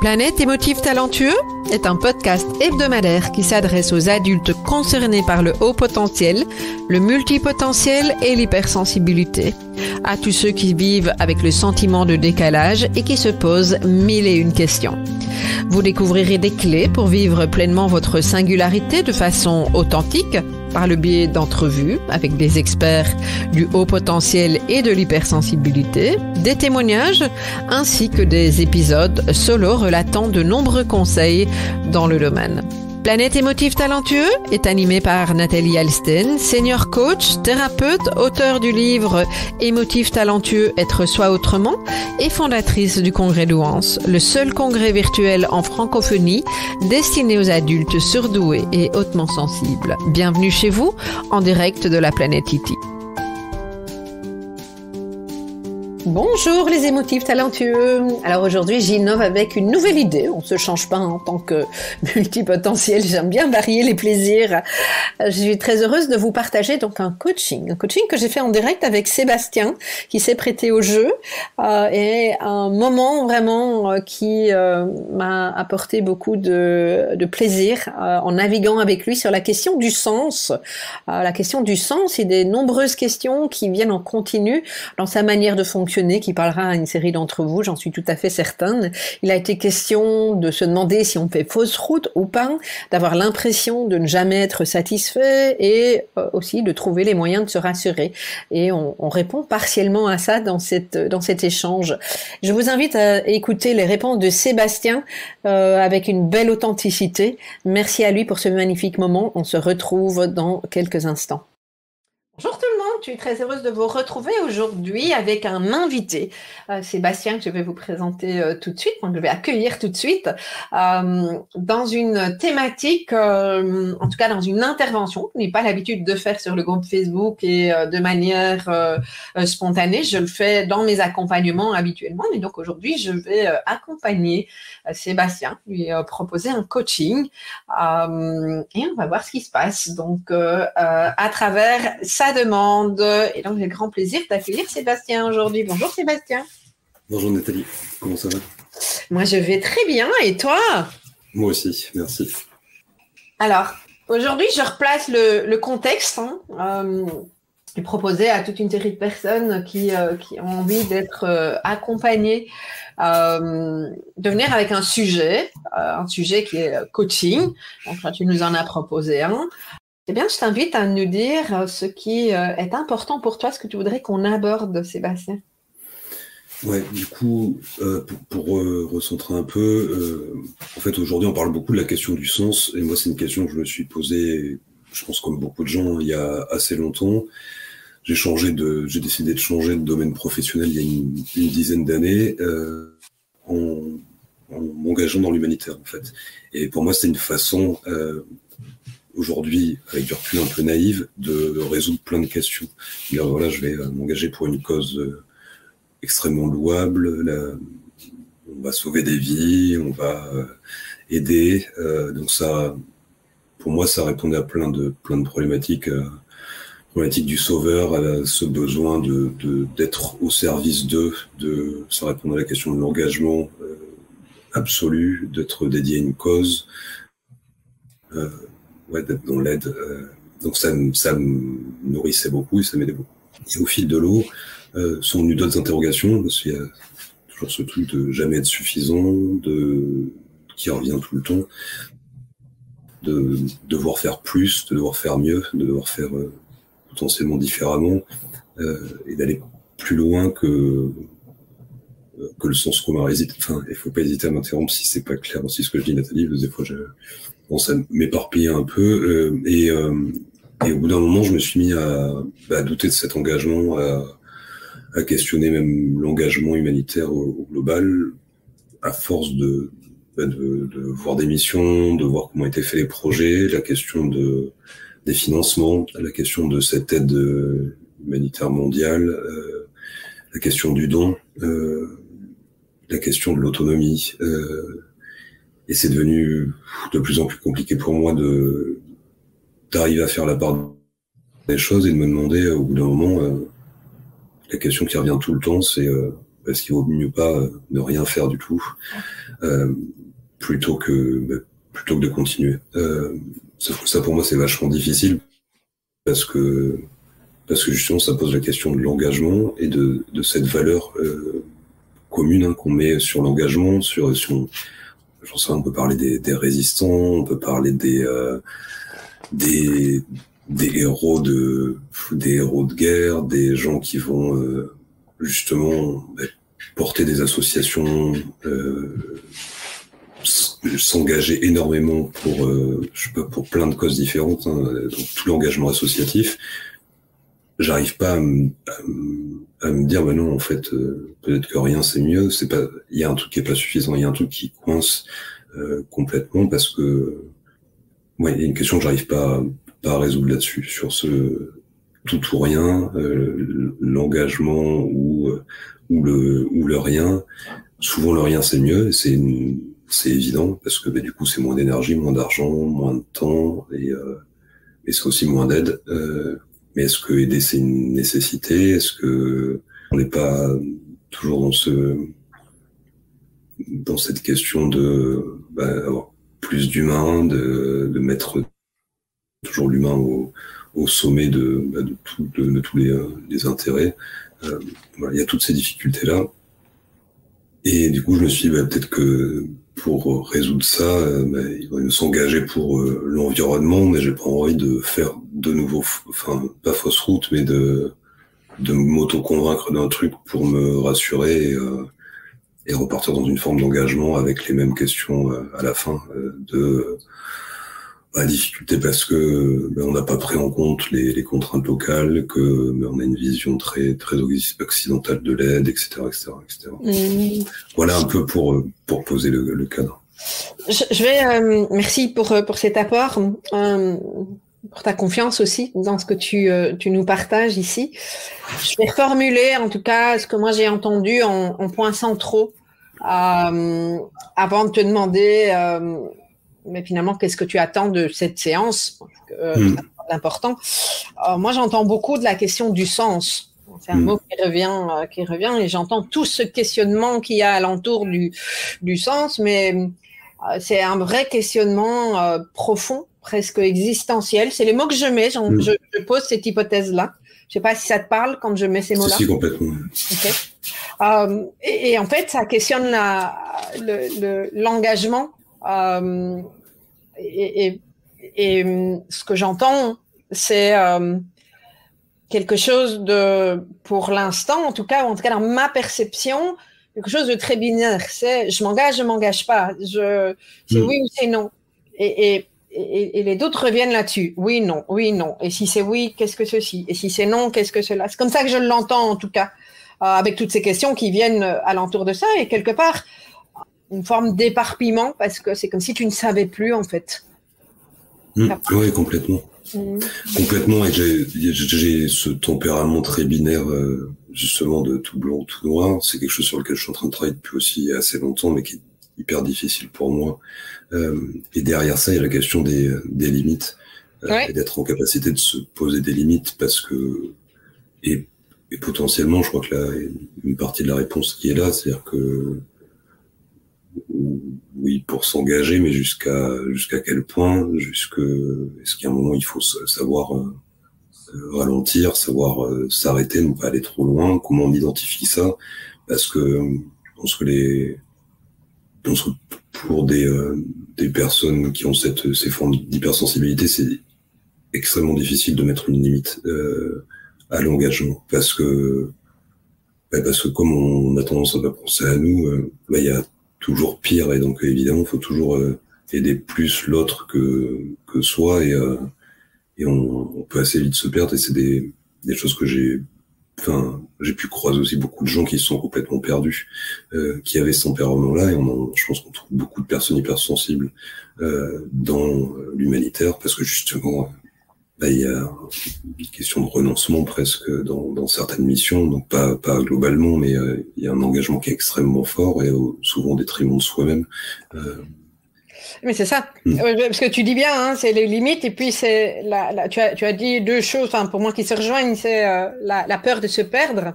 Planète émotif talentueux est un podcast hebdomadaire qui s'adresse aux adultes concernés par le haut potentiel, le multipotentiel et l'hypersensibilité. À tous ceux qui vivent avec le sentiment de décalage et qui se posent mille et une questions. Vous découvrirez des clés pour vivre pleinement votre singularité de façon authentique par le biais d'entrevues avec des experts du haut potentiel et de l'hypersensibilité, des témoignages ainsi que des épisodes solo relatant de nombreux conseils dans le domaine. Planète émotif talentueux est animé par Nathalie Alsten, senior coach, thérapeute, auteure du livre Émotif talentueux, être soi autrement et fondatrice du congrès Douance, le seul congrès virtuel en francophonie destiné aux adultes surdoués et hautement sensibles. Bienvenue chez vous en direct de la planète Iti. Bonjour les émotifs talentueux. Alors aujourd'hui j'innove avec une nouvelle idée. On se change pas en tant que multipotentiel. J'aime bien varier les plaisirs. Je suis très heureuse de vous partager donc un coaching que j'ai fait en direct avec Sébastien qui s'est prêté au jeu et un moment vraiment qui m'a apporté beaucoup de plaisir en naviguant avec lui sur la question du sens. La question du sens et des nombreuses questions qui viennent en continu dans sa manière de fonctionner, qui parlera à une série d'entre vous, j'en suis tout à fait certaine. Il a été question de se demander si on fait fausse route ou pas, d'avoir l'impression de ne jamais être satisfait et aussi de trouver les moyens de se rassurer. Et on répond partiellement à ça dans cet échange. Je vous invite à écouter les réponses de Sébastien avec une belle authenticité. Merci à lui pour ce magnifique moment. On se retrouve dans quelques instants. Bonjour tout le monde, je suis très heureuse de vous retrouver aujourd'hui avec un invité, Sébastien, que je vais vous présenter tout de suite, que je vais accueillir tout de suite, dans une thématique, en tout cas dans une intervention que je n'ai pas l'habitude de faire sur le groupe Facebook et de manière spontanée. Je le fais dans mes accompagnements habituellement, mais donc aujourd'hui je vais accompagner Sébastien, lui proposer un coaching et on va voir ce qui se passe donc à travers sa demande. Et donc j'ai grand plaisir d'accueillir Sébastien aujourd'hui. Bonjour Sébastien. Bonjour Nathalie, comment ça va? Moi je vais très bien, et toi? Moi aussi, merci. Alors aujourd'hui je replace le contexte et proposer à toute une série de personnes qui ont envie d'être accompagnées de venir avec un sujet qui est coaching. Donc là, tu nous en as proposé un. Eh bien, je t'invite à nous dire ce qui est important pour toi, ce que tu voudrais qu'on aborde, Sébastien. Ouais, du coup, pour recentrer un peu, en fait, aujourd'hui, on parle beaucoup de la question du sens, et moi, c'est une question que je me suis posée, je pense comme beaucoup de gens, il y a assez longtemps. J'ai décidé de changer de domaine professionnel il y a une dizaine d'années, en m'engageant dans l'humanitaire, en fait. Et pour moi, c'est une façon, aujourd'hui, avec du recul un peu naïf, de résoudre plein de questions. Dire, voilà, je vais m'engager pour une cause extrêmement louable, on va sauver des vies, on va aider. Donc ça, pour moi, ça répondait à plein de problématiques. Problématique du sauveur, à ce besoin d'être au service ça répond à la question de l'engagement absolu, d'être dédié à une cause, d'être dans l'aide. Donc ça me nourrissait beaucoup et ça m'aidait beaucoup. Et au fil de l'eau, sont venues d'autres interrogations, parce qu'il y a toujours ce truc de jamais être suffisant, qui revient tout le temps, de devoir faire plus, de devoir faire mieux, de devoir faire potentiellement différemment, et d'aller plus loin que le sens commun réside. Enfin, il faut pas hésiter à m'interrompre si c'est pas clair aussi ce que je dis, Nathalie, parce que des fois ça m'éparpille un peu, et au bout d'un moment, je me suis mis à douter de cet engagement, à questionner même l'engagement humanitaire au global, à force de voir des missions, de voir comment étaient faits les projets, la question des financements, la question de cette aide humanitaire mondiale, la question du don, la question de l'autonomie. Et c'est devenu de plus en plus compliqué pour moi d'arriver à faire la part des choses et de me demander au bout d'un moment, la question qui revient tout le temps, c'est est-ce qu'il vaut mieux pas ne rien faire du tout plutôt que de continuer. Ça pour moi c'est vachement difficile parce que justement ça pose la question de l'engagement et de cette valeur commune qu'on met sur l'engagement, j'en sais, on peut parler des résistants, on peut parler des héros de guerre, des gens qui vont justement porter des associations, s'engager énormément pour plein de causes différentes, donc tout l'engagement associatif. J'arrive pas à me dire non, en fait peut-être que rien c'est mieux, il y a un truc qui est pas suffisant, il y a un truc qui coince complètement parce que il y a une question que j'arrive pas à résoudre là-dessus, sur ce tout ou rien, l'engagement ou le rien. Souvent le rien c'est mieux, et c'est évident parce que du coup c'est moins d'énergie, moins d'argent, moins de temps et c'est aussi moins d'aide. Mais est-ce que aider c'est une nécessité? Est-ce que on n'est pas toujours dans cette question de avoir plus d'humains, de mettre toujours l'humain au sommet de tous les intérêts. Il y a toutes ces difficultés là. Et du coup, je me suis dit, peut-être que pour résoudre ça, il faudrait s'engager pour l'environnement, mais j'ai pas envie de faire de nouveau, pas fausse route, mais de m'auto-convaincre d'un truc pour me rassurer et repartir dans une forme d'engagement avec les mêmes questions à la fin difficulté parce que on n'a pas pris en compte les contraintes locales, que on a une vision très très occidentale de l'aide, etc. Voilà un peu pour poser le cadre. Je vais merci pour cet apport, pour ta confiance aussi dans ce que tu nous partages ici. Je vais reformuler en tout cas ce que moi j'ai entendu en points centraux avant de te demander mais finalement, qu'est-ce que tu attends de cette séance? C'est important. Moi, j'entends beaucoup de la question du sens. C'est un mot qui revient, et j'entends tout ce questionnement qu'il y a alentour du sens, mais c'est un vrai questionnement profond, presque existentiel. C'est les mots que je mets. Je pose cette hypothèse-là. Je sais pas si ça te parle quand je mets ces mots-là. Si, complètement. Okay. Et en fait, ça questionne l'engagement. Et ce que j'entends, c'est quelque chose pour l'instant, en tout cas dans ma perception, quelque chose de très binaire. C'est je m'engage pas. C'est oui ou c'est non. Et les doutes reviennent là-dessus. Oui, non. Et si c'est oui, qu'est-ce que ceci? Et si c'est non, qu'est-ce que cela? C'est comme ça que je l'entends, en tout cas, avec toutes ces questions qui viennent alentour de ça. Et quelque part, une forme d'éparpillement parce que c'est comme si tu ne savais plus en fait. Oui, complètement. Complètement, et j'ai ce tempérament très binaire justement de tout blanc, tout noir. C'est quelque chose sur lequel je suis en train de travailler depuis aussi assez longtemps, mais qui est hyper difficile pour moi. Et derrière ça, il y a la question des limites et d'être en capacité de se poser des limites parce que et potentiellement, je crois que là, une partie de la réponse qui est là, c'est-à-dire que oui, pour s'engager, mais jusqu'à quel point, est-ce qu'il y a un moment où il faut savoir ralentir, savoir s'arrêter, ne pas aller trop loin, comment on identifie ça, parce que je pense que pour des personnes qui ont ces formes d'hypersensibilité, c'est extrêmement difficile de mettre une limite à l'engagement, parce que comme on a tendance à pas penser à nous, il y a toujours pire, et donc évidemment il faut toujours aider plus l'autre que soi, et on peut assez vite se perdre, et c'est des choses que j'ai pu croiser aussi beaucoup de gens qui se sont complètement perdus, qui avaient ce tempérament-là, et je pense qu'on trouve beaucoup de personnes hypersensibles dans l'humanitaire, parce que justement il y a une question de renoncement presque dans certaines missions, donc pas globalement, mais il y a un engagement qui est extrêmement fort et souvent au détriment de soi-même. Mais c'est ça, parce que tu dis bien, c'est les limites, et puis c'est tu as dit deux choses, pour moi qui se rejoignent, c'est la peur de se perdre.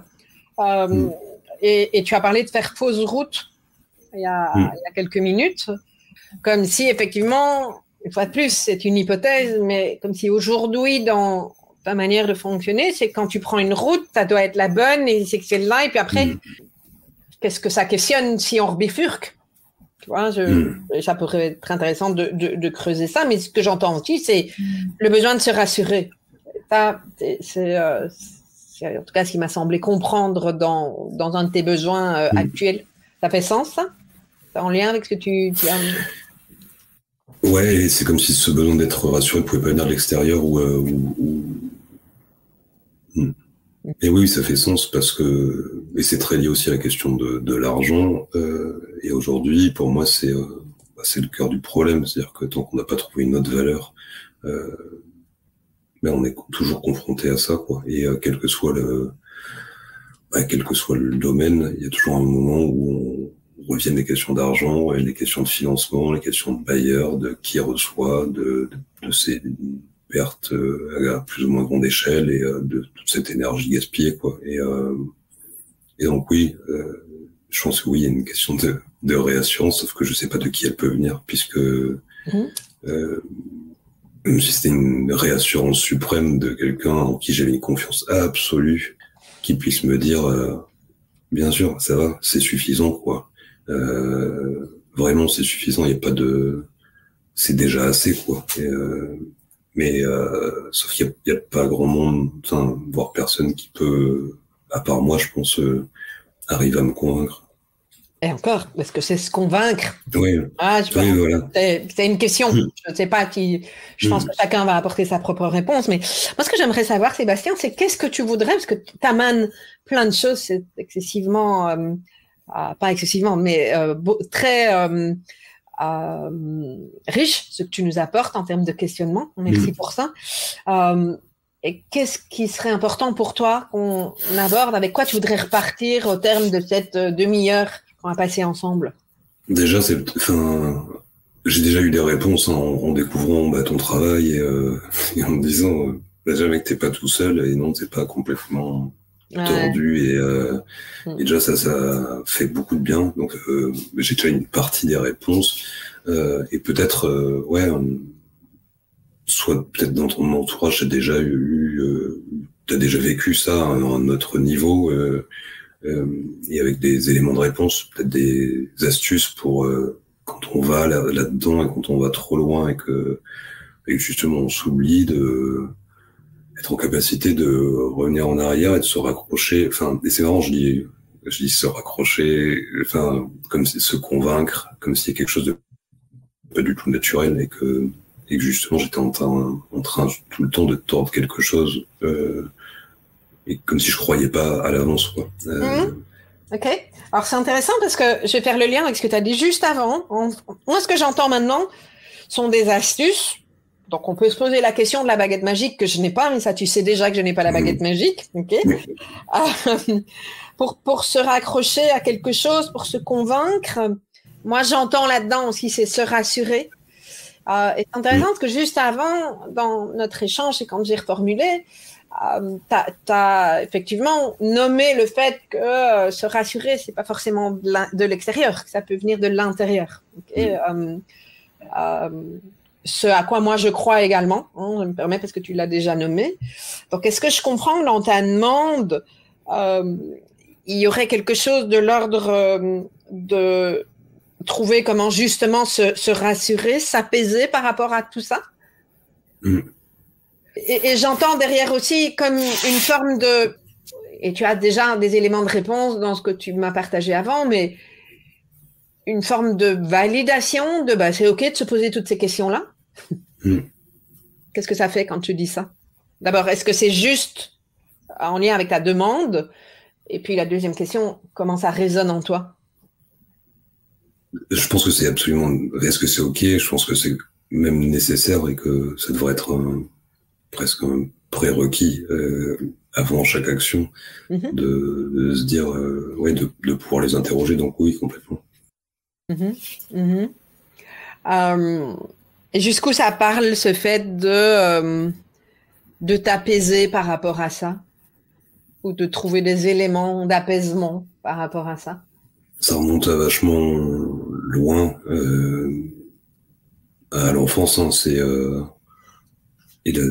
et tu as parlé de faire fausse route il y a quelques minutes, comme si effectivement, une fois de plus, c'est une hypothèse, mais comme si aujourd'hui, dans ta manière de fonctionner, c'est que quand tu prends une route, ça doit être la bonne et c'est que c'est là, et puis après, qu'est-ce que ça questionne si on rebifurque? Tu vois, ça pourrait être intéressant de creuser ça, mais ce que j'entends aussi, c'est le besoin de se rassurer. Ça, c'est en tout cas ce qui m'a semblé comprendre dans un de tes besoins actuels. Ça fait sens, ça? C'est en lien avec ce que tu as... Ouais, c'est comme si ce besoin d'être rassuré ne pouvait pas venir de l'extérieur Et oui, ça fait sens parce que, et c'est très lié aussi à la question de l'argent, et aujourd'hui, pour moi, c'est le cœur du problème, c'est-à-dire que tant qu'on n'a pas trouvé une autre valeur, on est toujours confronté à ça, quoi. Et quel que soit le domaine, il y a toujours un moment où on revient des questions d'argent, et les questions de financement, les questions de bailleurs, de qui reçoit, de ces pertes à plus ou moins grande échelle, et de toute cette énergie gaspillée, quoi. Et donc oui, je pense que oui, il y a une question de réassurance, sauf que je sais pas de qui elle peut venir, puisque même si c'était une réassurance suprême de quelqu'un en qui j'avais une confiance absolue, qui puisse me dire bien sûr, ça va, c'est suffisant, quoi. Vraiment, c'est suffisant, il y a pas de... C'est déjà assez, quoi. Mais sauf qu'il y a pas grand monde, enfin, voire personne qui peut, à part moi, je pense, arriver à me convaincre. Et encore, parce que c'est se convaincre. Oui, oui, voilà. C'est une question. Je ne sais pas je pense que chacun va apporter sa propre réponse, mais moi, ce que j'aimerais savoir, Sébastien, c'est qu'est-ce que tu voudrais, parce que tu amènes plein de choses, c'est excessivement, pas excessivement, mais très riche, ce que tu nous apportes en termes de questionnement. Merci pour ça. Et qu'est-ce qui serait important pour toi qu'on aborde? Avec quoi tu voudrais repartir au terme de cette demi-heure qu'on va passer ensemble? Déjà, j'ai déjà eu des réponses en découvrant ton travail et en me disant déjà mec, t'es pas tout seul, et non, t'es pas complètement tordu, et déjà ça fait beaucoup de bien. Donc j'ai déjà une partie des réponses, et peut-être soit peut-être dans ton entourage, t'as déjà vécu ça à un autre niveau, et avec des éléments de réponse, peut-être des astuces pour quand on va là-dedans et quand on va trop loin, et que justement on s'oublie, être en capacité de revenir en arrière et de se raccrocher. Enfin, et c'est marrant, je dis se raccrocher, enfin, comme se convaincre, comme si c'était quelque chose de pas du tout naturel, et que justement j'étais en train tout le temps de tordre quelque chose, et comme si je croyais pas à l'avance, quoi. Ok. Alors c'est intéressant parce que je vais faire le lien avec ce que tu as dit juste avant. Moi, ce que j'entends maintenant sont des astuces. Donc on peut se poser la question de la baguette magique que je n'ai pas, mais ça tu sais déjà que je n'ai pas la baguette magique. Ok. Pour se raccrocher à quelque chose, pour se convaincre. Moi, j'entends là-dedans aussi, c'est se rassurer. Et c'est intéressant parce que juste avant, dans notre échange, et quand j'ai reformulé, t'as effectivement nommé le fait que se rassurer, c'est pas forcément de l'extérieur, que ça peut venir de l'intérieur. Okay? Ce à quoi moi je crois également, je me permets parce que tu l'as déjà nommé. Donc, est-ce que je comprends que dans ta demande, il y aurait quelque chose de l'ordre de trouver comment justement se rassurer, s'apaiser par rapport à tout ça? Et j'entends derrière aussi comme une forme de... Et tu as déjà des éléments de réponse dans ce que tu m'as partagé avant, mais une forme de validation de c'est OK de se poser toutes ces questions-là. Qu'est-ce que ça fait quand tu dis ça? D'abord, est-ce que c'est juste en lien avec ta demande? Et puis la deuxième question, comment ça résonne en toi? Je pense que c'est absolument... Est-ce que c'est OK? Je pense que c'est même nécessaire, et que ça devrait être presque un prérequis avant chaque action, de se dire de pouvoir les interroger. Donc oui, complètement. Et jusqu'où ça parle, ce fait de t'apaiser par rapport à ça, ou de trouver des éléments d'apaisement par rapport à ça? Ça remonte à vachement loin, à l'enfance, hein,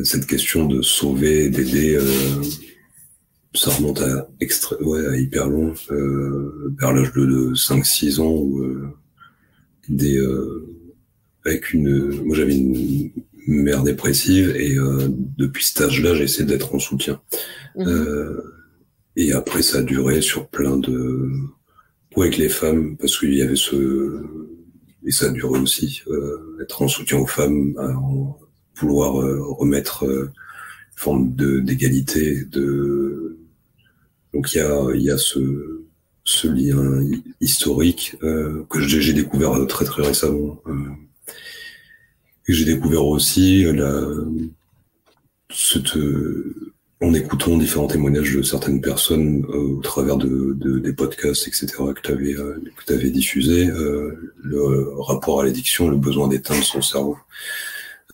cette question de sauver, d'aider, ça remonte à à hyper long, vers l'âge de 5-6 ans, où moi j'avais une mère dépressive, et depuis cet âge-là, j'ai essayé d'être en soutien. Et après, ça a duré sur plein de avec les femmes, parce qu'il y avait et ça a duré aussi, être en soutien aux femmes, vouloir remettre une forme d'égalité, donc il y a ce lien historique que j'ai découvert très très récemment. Et j'ai découvert aussi en écoutant différents témoignages de certaines personnes au travers des podcasts, etc., que t'avais diffusé, le rapport à l'addiction, le besoin d'éteindre son cerveau.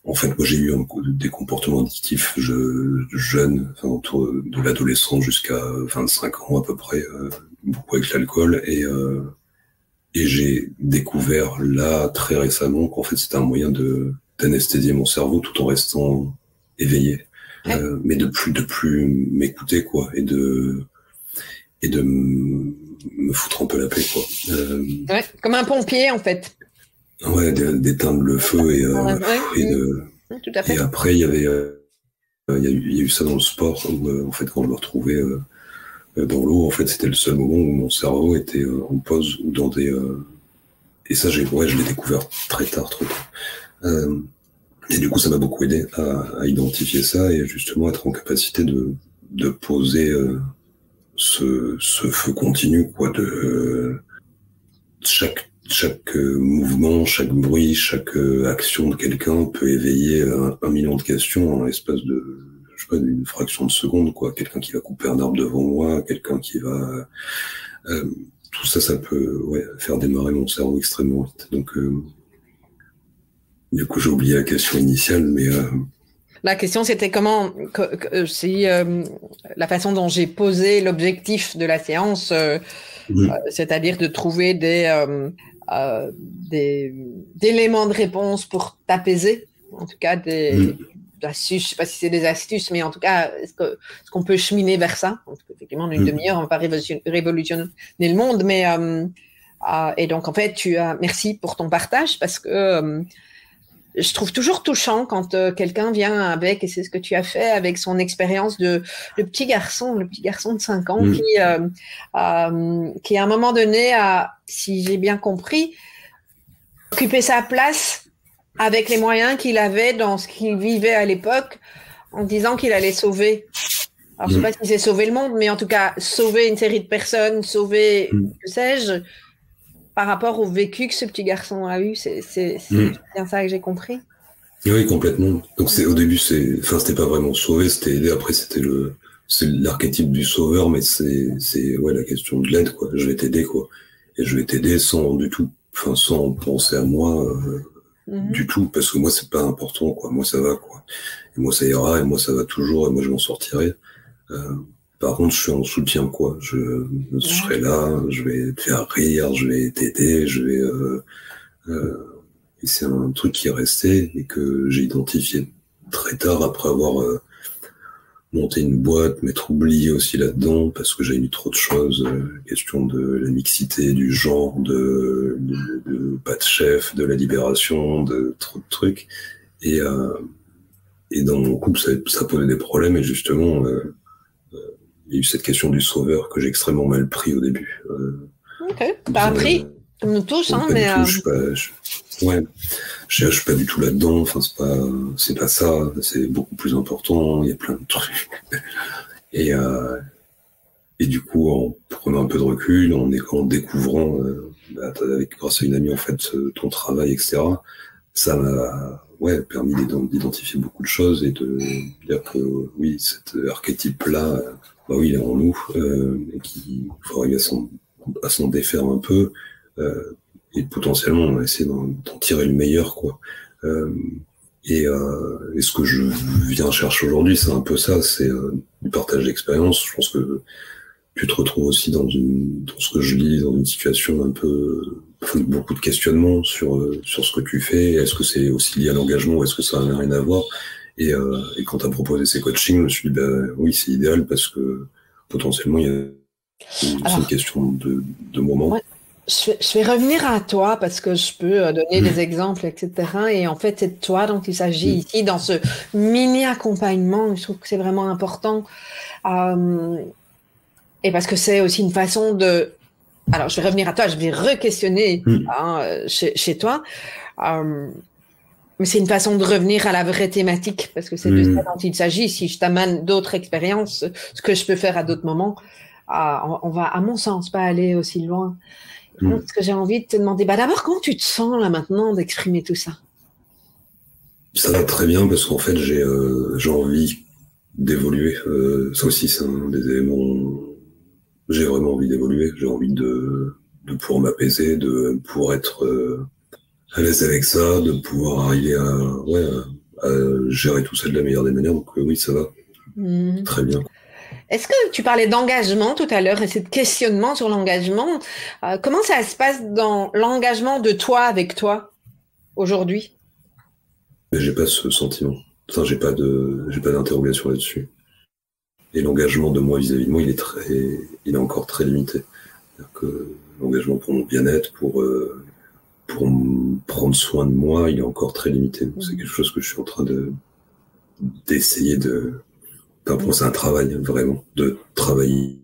En fait, moi, j'ai eu des comportements addictifs jeunes, enfin, autour de l'adolescence jusqu'à 25 ans à peu près, beaucoup avec l'alcool, et j'ai découvert là très récemment qu'en fait c'était un moyen d'anesthésier mon cerveau tout en restant éveillé. Mais de plus m'écouter, quoi, et de me foutre un peu la paix, quoi. Ouais, comme un pompier, en fait. Ouais, d'éteindre le feu, tout à fait. Et après il y a eu ça dans le sport, où en fait quand je me retrouvais dans l'eau, en fait c'était le seul moment où mon cerveau était en pause, ou dans et ça je l'ai découvert très tard, trop tard. Et du coup, ça m'a beaucoup aidé à identifier ça, et justement être en capacité de poser ce feu continu, quoi, de chaque mouvement, chaque bruit, chaque action de quelqu'un peut éveiller 1 million de questions en l'espace de, je sais pas, d'une fraction de seconde, quoi. Quelqu'un qui va couper un arbre devant moi, quelqu'un qui va tout ça, ça peut faire démarrer mon cerveau extrêmement vite. Donc du coup, j'ai oublié la question initiale, mais la question, c'était comment, si la façon dont j'ai posé l'objectif de la séance, c'est-à-dire de trouver des éléments de réponse pour t'apaiser, en tout cas des astuces, je sais pas si c'est des astuces, mais en tout cas, est-ce qu'on peut cheminer vers ça? Parce qu'effectivement, en une demi-heure, on va pas révolutionner le monde, mais et donc en fait, merci pour ton partage, parce que je trouve toujours touchant quand quelqu'un vient avec, et c'est ce que tu as fait, avec son expérience le petit garçon de 5 ans qui à un moment donné si j'ai bien compris, occupé sa place avec les moyens qu'il avait dans ce qu'il vivait à l'époque, en disant qu'il allait sauver. Alors, je sais pas si c'est sauver le monde, mais en tout cas, sauver une série de personnes, sauver, que sais-je, par rapport au vécu que ce petit garçon a eu. C'est bien ça que j'ai compris. Oui, complètement. Donc au début, c'était pas vraiment sauver, c'était aider. Après, c'est l'archétype du sauveur, mais c'est la question de l'aide, quoi. Je vais t'aider, quoi. Et je vais t'aider sans penser à moi, du tout, parce que moi, c'est pas important, quoi. Moi, ça va, quoi. Et moi, ça ira, et moi, ça va toujours, et moi, je m'en sortirai. Par contre, je suis en soutien, quoi. Je serai là, je vais te faire rire, je vais t'aider, et c'est un truc qui est resté et que j'ai identifié très tard, après avoir monté une boîte, m'être oublié aussi là-dedans parce que j'avais mis trop de choses, question de la mixité, du genre, de pas de chef, de la libération, de trop de trucs. Et dans mon couple, ça posait des problèmes, et justement, il y a eu cette question du sauveur que j'ai extrêmement mal pris au début. Ok, t'as appris, comme nous tous, hein, mais... Je suis pas du tout là-dedans, enfin, c'est pas ça, c'est beaucoup plus important, il y a plein de trucs. Et du coup, en prenant un peu de recul, en découvrant, grâce à une amie, en fait, ton travail, etc., ça m'a permis d'identifier beaucoup de choses et de dire que oui, cet archétype-là, il est en nous, et qu'il faut arriver à s'en défaire un peu, et potentiellement essayer d'en tirer le meilleur, quoi. Et ce que je viens chercher aujourd'hui, c'est un peu ça, c'est du partage d'expérience. Je pense que tu te retrouves aussi dans ce que je lis, dans une situation un peu, beaucoup de questionnements sur ce que tu fais. Est-ce que c'est aussi lié à l'engagement ou est-ce que ça n'a rien à voir? Et quand tu as proposé ces coachings, je me suis dit, oui, c'est idéal parce que potentiellement, c'est une question de moment. Ouais, je vais revenir à toi parce que je peux donner des exemples, etc. Et en fait, c'est de toi dont il s'agit ici, dans ce mini-accompagnement. Je trouve que c'est vraiment important. Et parce que c'est aussi une façon de... Alors, je vais revenir à toi, je vais re-questionner chez toi. Mais c'est une façon de revenir à la vraie thématique, parce que c'est de ça dont il s'agit. Si je t'amène d'autres expériences, ce que je peux faire à d'autres moments, on va, à mon sens, pas aller aussi loin. Donc, ce que j'ai envie de te demander, d'abord, comment tu te sens là maintenant d'exprimer tout ça? Ça va très bien, parce qu'en fait, j'ai envie d'évoluer. Ça aussi, c'est un des éléments. J'ai vraiment envie d'évoluer. J'ai envie de pouvoir m'apaiser, de pouvoir être à l'aise avec ça, de pouvoir arriver à gérer tout ça de la meilleure des manières. Donc oui, ça va très bien. Est-ce que tu parlais d'engagement tout à l'heure et c'est de questionnement sur l'engagement? Comment ça se passe dans l'engagement de toi avec toi aujourd'hui? J'ai pas ce sentiment. Enfin, j'ai pas d'interrogation là-dessus. Et l'engagement de moi vis-à-vis de moi, il est encore très limité. C'est-à-dire que l'engagement pour mon bien-être, pour prendre soin de moi, il est encore très limité. C'est quelque chose que je suis en train d'essayer de... Enfin, c'est un travail, vraiment, de travailler.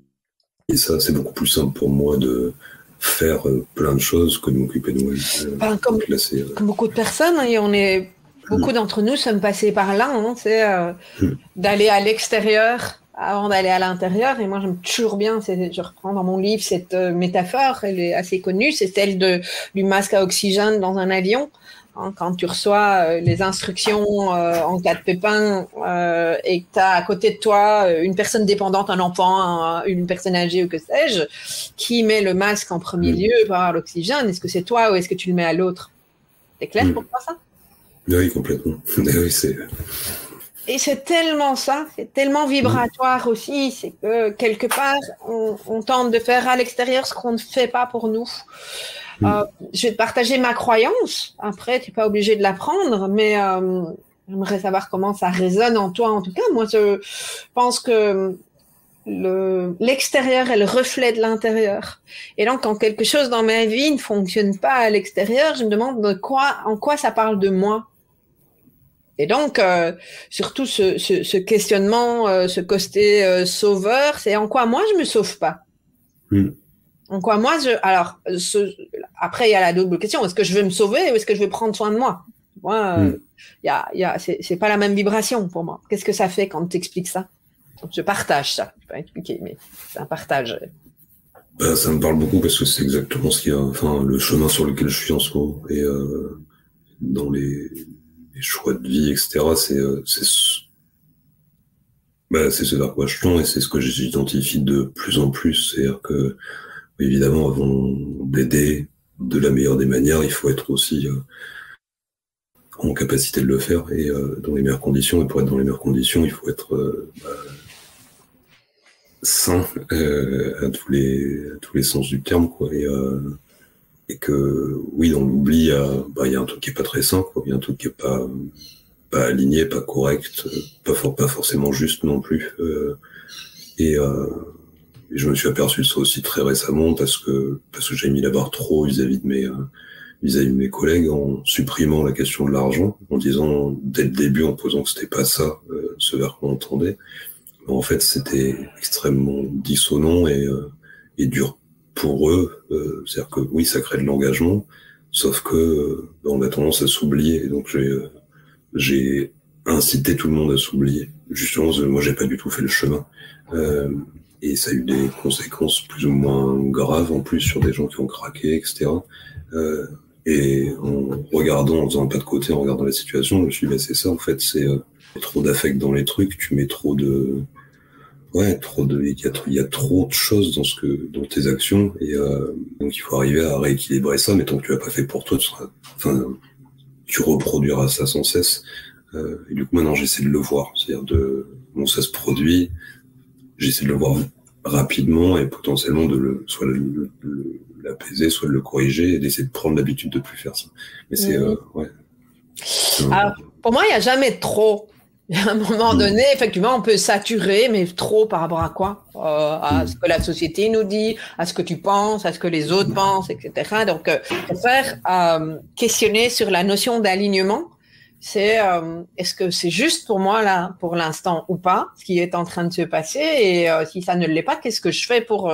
Et ça, c'est beaucoup plus simple pour moi de faire plein de choses que de m'occuper de moi. Comme beaucoup de personnes, et beaucoup d'entre nous sommes passés par là, c'est d'aller à l'extérieur avant d'aller à l'intérieur. Et moi, j'aime toujours bien, je reprends dans mon livre cette métaphore, elle est assez connue, c'est celle du masque à oxygène dans un avion. Quand tu reçois les instructions en cas de pépin et que tu as à côté de toi une personne dépendante, un enfant, une personne âgée ou que sais-je, qui met le masque en premier lieu pour avoir l'oxygène, est-ce que c'est toi ou est-ce que tu le mets à l'autre? C'est clair pour toi ça? Oui, complètement. Oui, et c'est tellement ça, c'est tellement vibratoire aussi, c'est que quelque part, on tente de faire à l'extérieur ce qu'on ne fait pas pour nous. Je vais te partager ma croyance. Après, tu n'es pas obligé de l'apprendre, mais j'aimerais savoir comment ça résonne en toi. En tout cas, moi, je pense que l'extérieur est le reflet de l'intérieur. Et donc, quand quelque chose dans ma vie ne fonctionne pas à l'extérieur, je me demande en quoi ça parle de moi. Et donc, surtout ce questionnement, ce côté sauveur, c'est en quoi moi je me sauve pas. En quoi moi après il y a la double question, est-ce que je veux me sauver ou est-ce que je veux prendre soin de moi? Moi, c'est pas la même vibration pour moi. Qu'est-ce que ça fait quand tu expliques ça? Donc, je partage ça, je peux pas expliquer, mais c'est un partage. Ça me parle beaucoup parce que c'est exactement le chemin sur lequel je suis en ce moment. Et dans les choix de vie, etc., c'est ce vers quoi je tends et c'est ce que j'identifie de plus en plus. C'est-à-dire que, évidemment, avant d'aider de la meilleure des manières, il faut être aussi en capacité de le faire et dans les meilleures conditions. Et pour être dans les meilleures conditions, il faut être sain à tous les sens du terme, quoi. Et que, oui, dans l'oubli, il y a un truc qui est pas très sain, quoi. Il y a un truc qui est pas aligné, pas correct, pas forcément juste non plus. Et je me suis aperçu de ça aussi très récemment parce que j'ai mis la barre trop vis-à-vis de mes collègues en supprimant la question de l'argent, en disant dès le début, en posant que c'était pas ça, ce vers quoi on entendait. Mais en fait, c'était extrêmement dissonant et dur pour eux. C'est-à-dire que oui, ça crée de l'engagement, sauf que on a tendance à s'oublier. Et donc j'ai incité tout le monde à s'oublier. Justement, moi, j'ai pas du tout fait le chemin. Et ça a eu des conséquences plus ou moins graves en plus sur des gens qui ont craqué, etc. Et en faisant un pas de côté, en regardant la situation, je me suis dit, c'est ça en fait, c'est trop d'affect dans les trucs, tu mets trop de... Ouais, il y a trop de choses dans tes actions, et donc il faut arriver à rééquilibrer ça, mais tant que tu l'as pas fait pour toi, tu reproduiras ça sans cesse. Et du coup, maintenant, j'essaie de le voir, c'est-à-dire ça se produit, j'essaie de le voir rapidement et potentiellement de soit l'apaiser, soit de le corriger et d'essayer de prendre l'habitude de plus faire ça. Mais c'est ouais. Alors, pour moi, il n'y a jamais de trop. À un moment donné, effectivement, on peut saturer, mais trop par rapport à quoi? À ce que la société nous dit, à ce que tu penses, à ce que les autres pensent, etc. Donc, faire questionner sur la notion d'alignement, c'est est-ce que c'est juste pour moi là, pour l'instant ou pas, ce qui est en train de se passer, et si ça ne l'est pas, qu'est-ce que je fais pour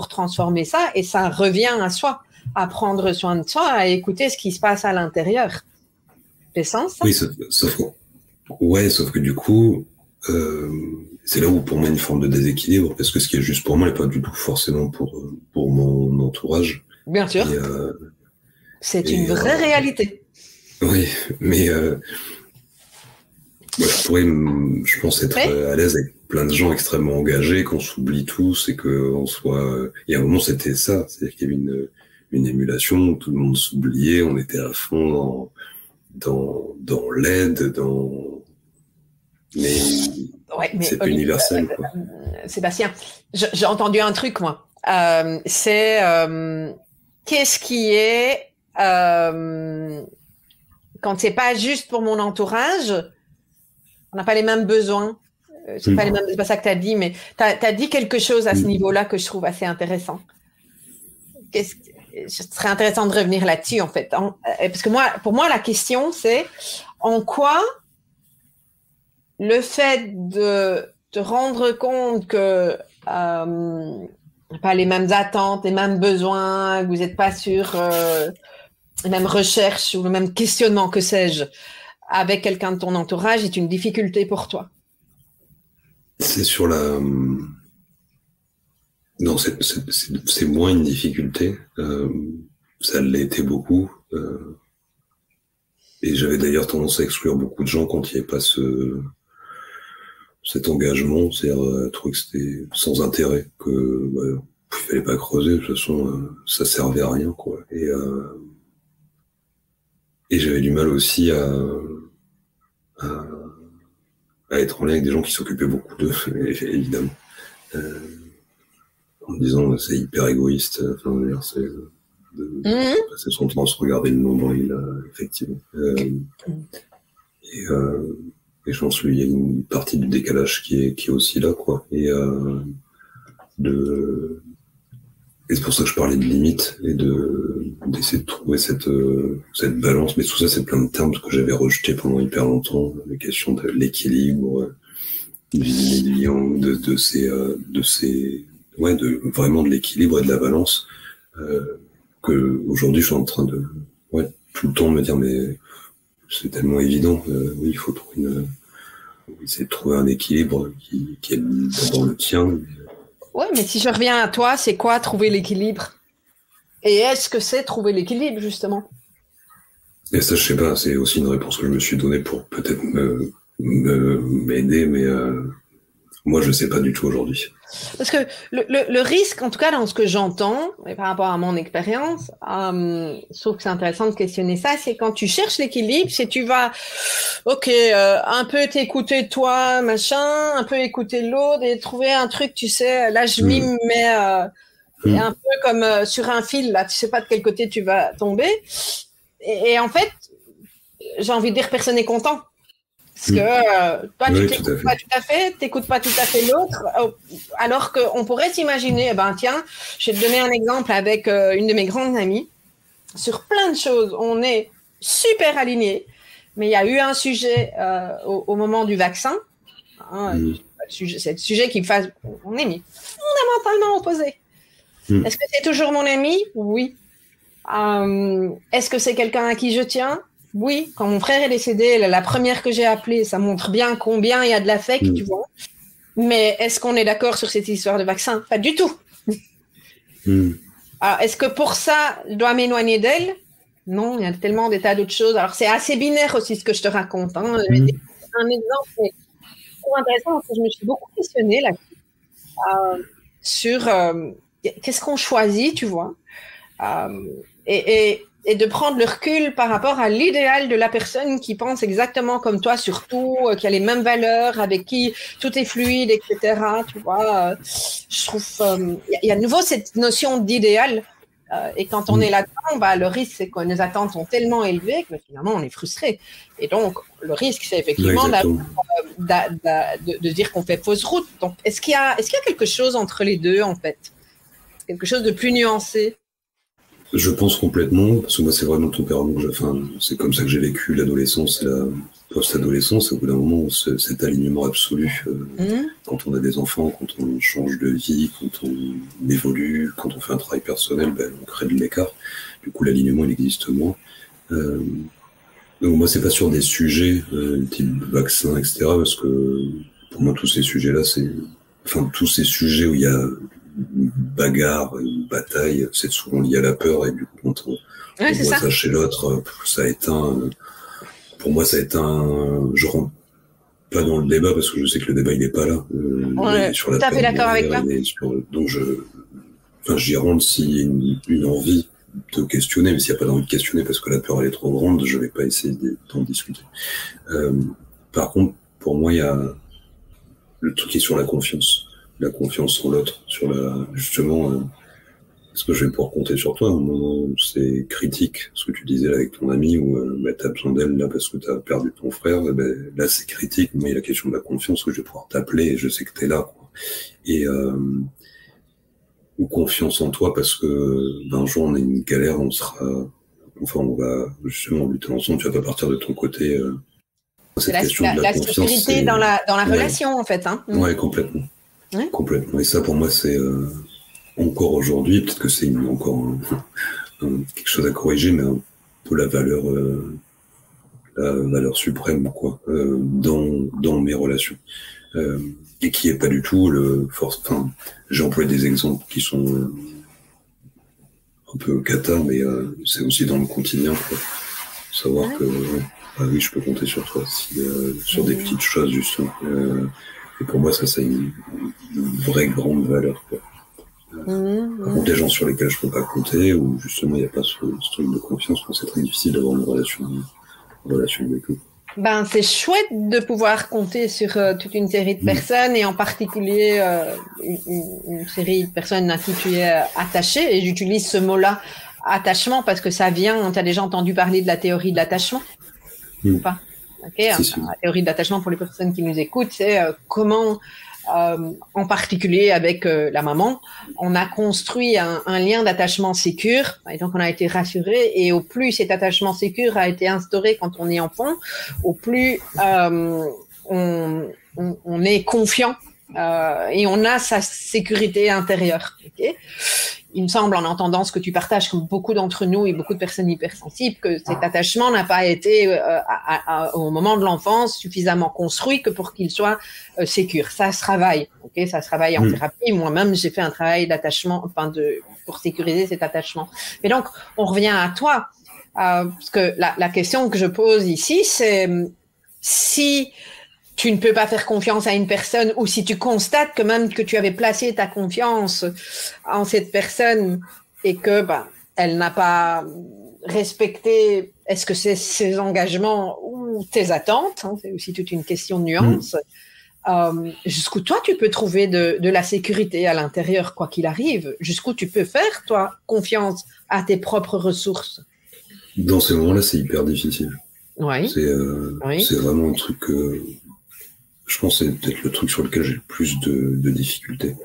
transformer ça? Et ça revient à soi, à prendre soin de soi, à écouter ce qui se passe à l'intérieur. C'est sens, ça? Oui, sauf que du coup, c'est là où pour moi il y a une forme de déséquilibre, parce que ce qui est juste pour moi n'est pas du tout forcément pour mon entourage. Bien sûr. C'est une vraie réalité. Oui, mais je pourrais, je pense, être à l'aise avec plein de gens extrêmement engagés, qu'on s'oublie tous et qu'on soit... Et à un moment, c'était ça, c'est-à-dire qu'il y avait une émulation, où tout le monde s'oubliait, on était à fond dans l'aide, mais c'est pas universel, quoi. Sébastien, j'ai entendu un truc, moi. C'est qu'est-ce qui est quand c'est pas juste pour mon entourage, on n'a pas les mêmes besoins. C'est pas ça que tu as dit, mais tu as dit quelque chose à ce niveau-là que je trouve assez intéressant. Ce serait intéressant de revenir là-dessus, en fait. Parce que pour moi, la question, c'est en quoi le fait de te rendre compte que pas les mêmes attentes, les mêmes besoins, que vous n'êtes pas sur les mêmes recherches ou le même questionnement, que sais-je, avec quelqu'un de ton entourage est une difficulté pour toi? C'est sur la... Non, c'est moins une difficulté. Ça l'a été beaucoup. Et j'avais d'ailleurs tendance à exclure beaucoup de gens quand il n'y avait pas cet engagement, c'est-à-dire trouver que c'était sans intérêt, que il fallait pas creuser, de toute façon ça servait à rien, quoi. Et j'avais du mal aussi à être en lien avec des gens qui s'occupaient beaucoup d'eux, évidemment. En me disant c'est hyper égoïste, enfin, c'est de passer son temps à se regarder le nombril, effectivement. Et je pense qu'il y a une partie du décalage qui est aussi là, quoi. Et c'est pour ça que je parlais de limite et d'essayer de trouver cette balance. Mais tout ça, c'est plein de termes que j'avais rejetés pendant hyper longtemps. Les questions de l'équilibre, du yin et vraiment de l'équilibre et de la balance, que aujourd'hui je suis en train de tout le temps me dire, mais c'est tellement évident, oui, il faut essayer de trouver un équilibre qui est d'abord le tien. Oui, mais si je reviens à toi, c'est quoi trouver l'équilibre? Et est-ce que c'est trouver l'équilibre, justement? Et ça, je sais pas, c'est aussi une réponse que je me suis donnée pour peut-être m'aider, mais moi, je sais pas du tout aujourd'hui. Parce que le risque, en tout cas dans ce que j'entends, et par rapport à mon expérience, je trouve que c'est intéressant de questionner ça, c'est quand tu cherches l'équilibre, c'est tu vas, un peu t'écouter toi, machin, un peu écouter l'autre et trouver un truc, tu sais, là je m'y mets un peu comme sur un fil, là, tu sais pas de quel côté tu vas tomber. Et en fait, j'ai envie de dire, personne n'est content. Parce que toi, tu t'écoutes pas tout à fait, t'écoutes pas tout à fait l'autre, alors qu'on pourrait s'imaginer, tiens, je vais te donner un exemple avec une de mes grandes amies. Sur plein de choses, on est super alignés, mais il y a eu un sujet au moment du vaccin, c'est le sujet qui me fasse, on est mis fondamentalement opposés. Est-ce que c'est toujours mon ami? Oui. Est-ce que c'est quelqu'un à qui je tiens? Oui. Quand mon frère est décédé, la première que j'ai appelée, ça montre bien combien il y a de l'affect, tu vois. Mais est-ce qu'on est d'accord sur cette histoire de vaccin? Pas du tout. Alors, est-ce que pour ça, je dois m'éloigner d'elle? Non, il y a tellement des tas d'autres choses. Alors, c'est assez binaire aussi ce que je te raconte. Un exemple trop intéressant, parce que je me suis beaucoup questionnée là sur qu'est-ce qu'on choisit, tu vois. Et de prendre le recul par rapport à l'idéal de la personne qui pense exactement comme toi, surtout, qui a les mêmes valeurs, avec qui tout est fluide, etc. Tu vois, je trouve, il y a de nouveau cette notion d'idéal. Et quand on est là-dedans, le risque, c'est que nos attentes sont tellement élevées que finalement, on est frustré. Et donc, le risque, c'est effectivement de dire qu'on fait fausse route. Donc, est-ce qu'il y a quelque chose entre les deux, en fait? Quelque chose de plus nuancé? Je pense complètement, parce que moi, c'est vraiment le tempérament que c'est comme ça que j'ai vécu l'adolescence et la post-adolescence. Au bout d'un moment, cet alignement absolu, quand on a des enfants, quand on change de vie, quand on évolue, quand on fait un travail personnel, on crée de l'écart. Du coup, l'alignement, il existe moins. Donc moi, c'est pas sur des sujets type vaccin, etc. Parce que pour moi, tous ces sujets-là, tous ces sujets où il y a une bagarre, une bataille, c'est souvent lié à la peur, et du coup, quand on voit ça chez l'autre, ça éteint. Pour moi, ça éteint. Je rentre pas dans le débat parce que je sais que le débat il est pas là. Tout à fait d'accord avec toi. Donc j'y rentre s'il y a une envie de questionner, mais s'il n'y a pas d'envie de questionner parce que la peur elle est trop grande, je vais pas essayer d'en discuter. Par contre, pour moi, il y a le truc qui est sur la confiance en l'autre, sur justement, est-ce que je vais pouvoir compter sur toi à un moment où c'est critique, ce que tu disais là avec ton ami, où t'as besoin d'elle là parce que t'as perdu ton frère, là c'est critique, mais il y a la question de la confiance, que je vais pouvoir t'appeler et je sais que t'es là, quoi. Et ou confiance en toi parce que un jour on a une galère, on va justement lutter ensemble, tu vas pas partir de ton côté. C'est la sécurité dans la relation, en fait. Hein. Ouais, complètement. Ouais. Complètement. Et ça, pour moi, c'est encore aujourd'hui, peut-être que c'est encore quelque chose à corriger, mais un peu la valeur suprême, quoi, dans mes relations. Et qui est pas du tout j'ai employé des exemples qui sont un peu cata, mais c'est aussi dans le quotidien, quoi. Savoir que oui, je peux compter sur toi sur des petites choses, justement. Et pour moi, ça c'est une vraie grande valeur, quoi. Par contre, des gens sur lesquels je peux pas compter, ou justement il n'y a pas ce truc de confiance, c'est très difficile d'avoir une relation avec eux. C'est chouette de pouvoir compter sur toute une série de personnes, et en particulier une série de personnes à qui tu es attaché. Et j'utilise ce mot-là, attachement, parce que ça vient, tu as déjà entendu parler de la théorie de l'attachement ou pas? Okay. La théorie de l'attachement, pour les personnes qui nous écoutent, c'est comment, en particulier avec la maman, on a construit un lien d'attachement sécure, et donc on a été rassuré, et au plus cet attachement sécure a été instauré quand on est enfant, au plus on est confiant et on a sa sécurité intérieure. Okay. Il me semble, en entendant ce que tu partages, comme beaucoup d'entre nous et beaucoup de personnes hypersensibles, que cet attachement n'a pas été, au moment de l'enfance, suffisamment construit que pour qu'il soit sécure. Ça se travaille, ok, ça se travaille en thérapie. Moi-même, j'ai fait un travail d'attachement, pour sécuriser cet attachement. Mais donc, on revient à toi, parce que la question que je pose ici, c'est si tu ne peux pas faire confiance à une personne, ou si tu constates que même que tu avais placé ta confiance en cette personne et que elle n'a pas respecté, est-ce que c'est ses engagements ou tes attentes, hein, c'est aussi toute une question de nuance, jusqu'où toi tu peux trouver de la sécurité à l'intérieur, quoi qu'il arrive, jusqu'où tu peux faire toi confiance à tes propres ressources. Dans ces moments-là, c'est hyper difficile. Oui. C'est vraiment un truc que je pense que c'est peut-être le truc sur lequel j'ai le plus de difficultés.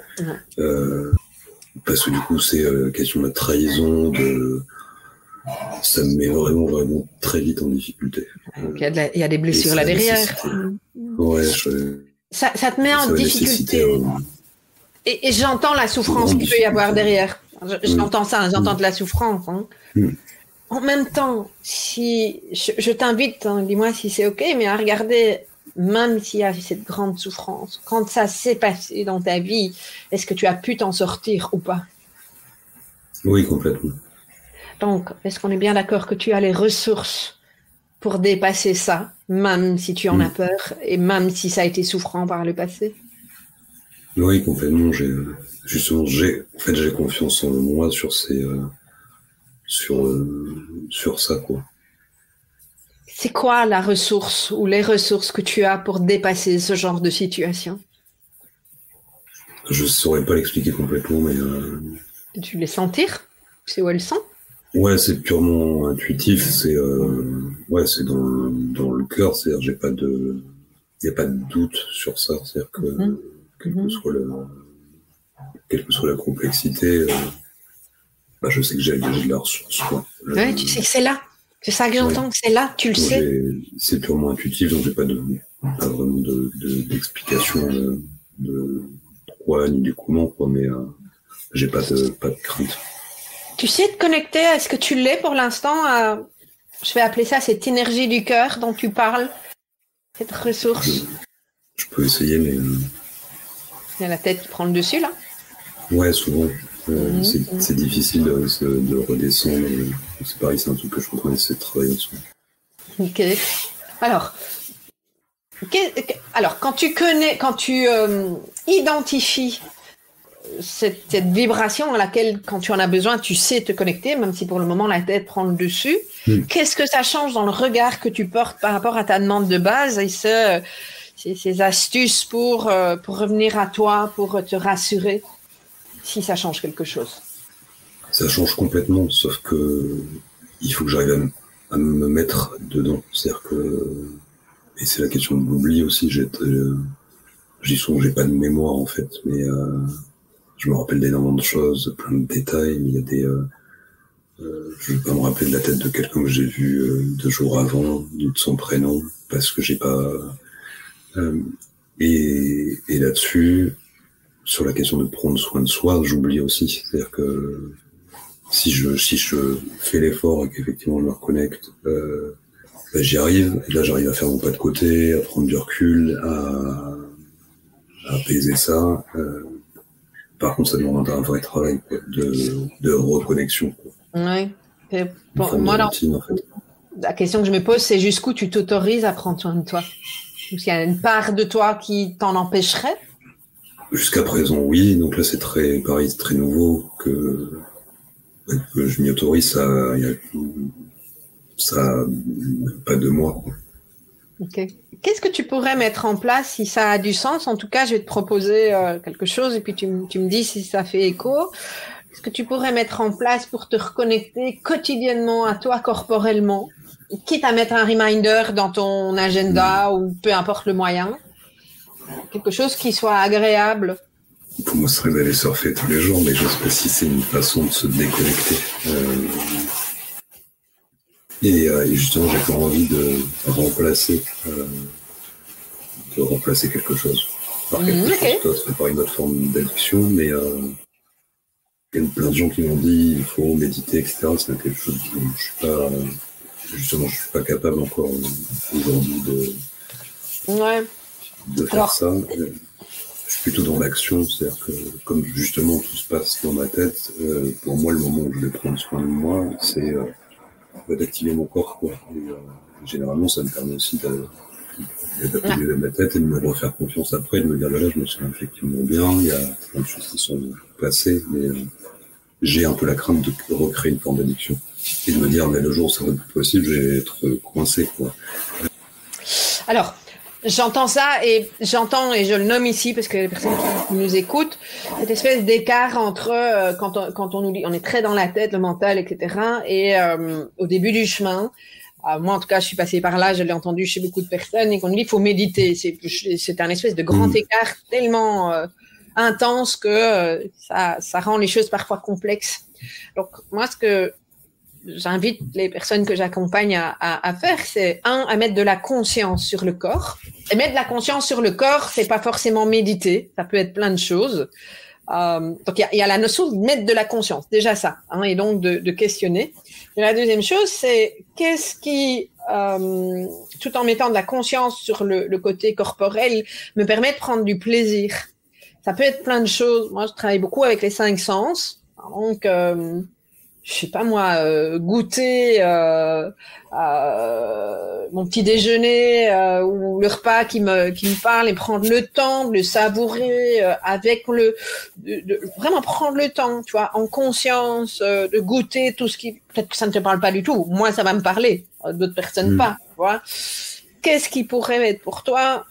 Parce que du coup, c'est la question de la trahison, ça me met vraiment très vite en difficulté. Donc, il y a des blessures là derrière. Ouais, ça te met en difficulté. Et j'entends la souffrance qu'il peut y avoir derrière. J'entends ça, j'entends de la souffrance. Hein. En même temps, si je t'invite, dis-moi si c'est OK, mais à regarder, même s'il y a cette grande souffrance, quand ça s'est passé dans ta vie, est-ce que tu as pu t'en sortir ou pas? Oui, complètement. Donc, est-ce qu'on est bien d'accord que tu as les ressources pour dépasser ça, même si tu en as peur et même si ça a été souffrant par le passé? Oui, complètement. J'ai confiance en moi sur sur ça, quoi. C'est quoi la ressource ou les ressources que tu as pour dépasser ce genre de situation? Je saurais pas l'expliquer complètement, mais Tu les sentir? C'est où elles sont? ouais, c'est purement intuitif. C'est dans le cœur. C'est-à-dire, il y a pas de doute sur ça. C'est-à-dire que quelle que soit la complexité, je sais que j'ai de la ressource, quoi. Ouais, tu sais que c'est là. C'est ça que j'entends, que c'est là, tu le sais. C'est purement intuitif, donc j'ai pas vraiment d'explication de pourquoi ni du comment, quoi, mais j'ai pas de crainte. Tu sais te connecter à ce que tu l'es pour l'instant, je vais appeler ça cette énergie du cœur dont tu parles, cette ressource. Je peux essayer, mais Il y a la tête qui prend le dessus, là. ouais, souvent. C'est difficile de redescendre. C'est pareil, c'est un truc que je suis en train d'essayer de travailler dessus. Ok. Alors, quand tu identifies cette vibration à laquelle, quand tu en as besoin, tu sais te connecter, même si pour le moment la tête prend le dessus, qu'est-ce que ça change dans le regard que tu portes par rapport à ta demande de base et ces astuces pour revenir à toi, pour te rassurer, si ça change quelque chose? Ça change complètement, sauf que il faut que j'arrive à me mettre dedans. C'est-à-dire que, et c'est la question de l'oubli aussi, je dis souvent j'ai pas de mémoire en fait, mais je me rappelle d'énormément de choses, plein de détails, mais il y a je vais pas me rappeler de la tête de quelqu'un que j'ai vu 2 jours avant, ni de son prénom, parce que j'ai pas... et là-dessus, sur la question de prendre soin de soi, j'oublie aussi. C'est-à-dire que si je fais l'effort et qu'effectivement je me reconnecte, j'y arrive. Et là, j'arrive à faire mon pas de côté, à prendre du recul, à apaiser ça. Par contre, ça demande un vrai travail, quoi, de reconnexion, quoi. Oui. Moi, alors, routine, en fait. La question que je me pose, c'est jusqu'où tu t'autorises à prendre soin de toi? Est-ce qu'il y a une part de toi qui t'en empêcherait? Jusqu'à présent, oui. Donc là, c'est très nouveau que je m'y autorise. Ça pas 2 mois, quoi. Ok. Qu'est-ce que tu pourrais mettre en place si ça a du sens? En tout cas, je vais te proposer quelque chose et puis tu me dis si ça fait écho. Qu'est-ce que tu pourrais mettre en place pour te reconnecter quotidiennement à toi corporellement, quitte à mettre un reminder dans ton agenda ou peu importe le moyen? Quelque chose qui soit agréable. Pour moi, ce serait d'aller surfer tous les jours, mais je ne sais pas si c'est une façon de se déconnecter. Et justement, j'ai pas envie de remplacer quelque chose par quelque chose d'autre, par une autre forme d'addiction, mais il y a plein de gens qui m'ont dit il faut méditer, etc. C'est quelque chose dont je suis pas capable encore aujourd'hui de faire ça. Je suis plutôt dans l'action, c'est-à-dire que comme justement tout se passe dans ma tête, pour moi le moment où je vais prendre soin de moi, c'est d'activer mon corps, quoi. Et généralement ça me permet aussi d'appuyer ma tête et de me refaire confiance après, de me dire là je me sens effectivement bien, il y a plein de choses qui sont passées, mais j'ai un peu la crainte de recréer une forme d'addiction et de me dire mais le jour où ça va être plus possible, je vais être coincé, quoi. Alors, j'entends ça et je le nomme ici parce que les personnes qui nous écoutent, cette espèce d'écart entre quand on nous dit on est très dans la tête, le mental, etc. et au début du chemin, moi en tout cas je suis passée par là, je l'ai entendu chez beaucoup de personnes et qu'on nous dit il faut méditer. C'est un espèce de grand écart tellement intense que ça rend les choses parfois complexes. Donc moi ce que j'invite les personnes que j'accompagne à faire, c'est à mettre de la conscience sur le corps. Et mettre de la conscience sur le corps, c'est pas forcément méditer, ça peut être plein de choses. Donc il y a la notion de mettre de la conscience, déjà ça, et donc de questionner. Et la deuxième chose, c'est qu'est-ce qui, tout en mettant de la conscience sur le côté corporel, me permet de prendre du plaisir. Ça peut être plein de choses. Moi, je travaille beaucoup avec les 5 sens, donc je sais pas moi, goûter mon petit déjeuner ou le repas qui me parle et prendre le temps de le savourer vraiment prendre le temps, tu vois, en conscience, de goûter tout ce qui, peut-être que ça ne te parle pas du tout. Moi, ça va me parler, d'autres personnes pas, tu vois. Qu'est-ce qui pourrait être pour toi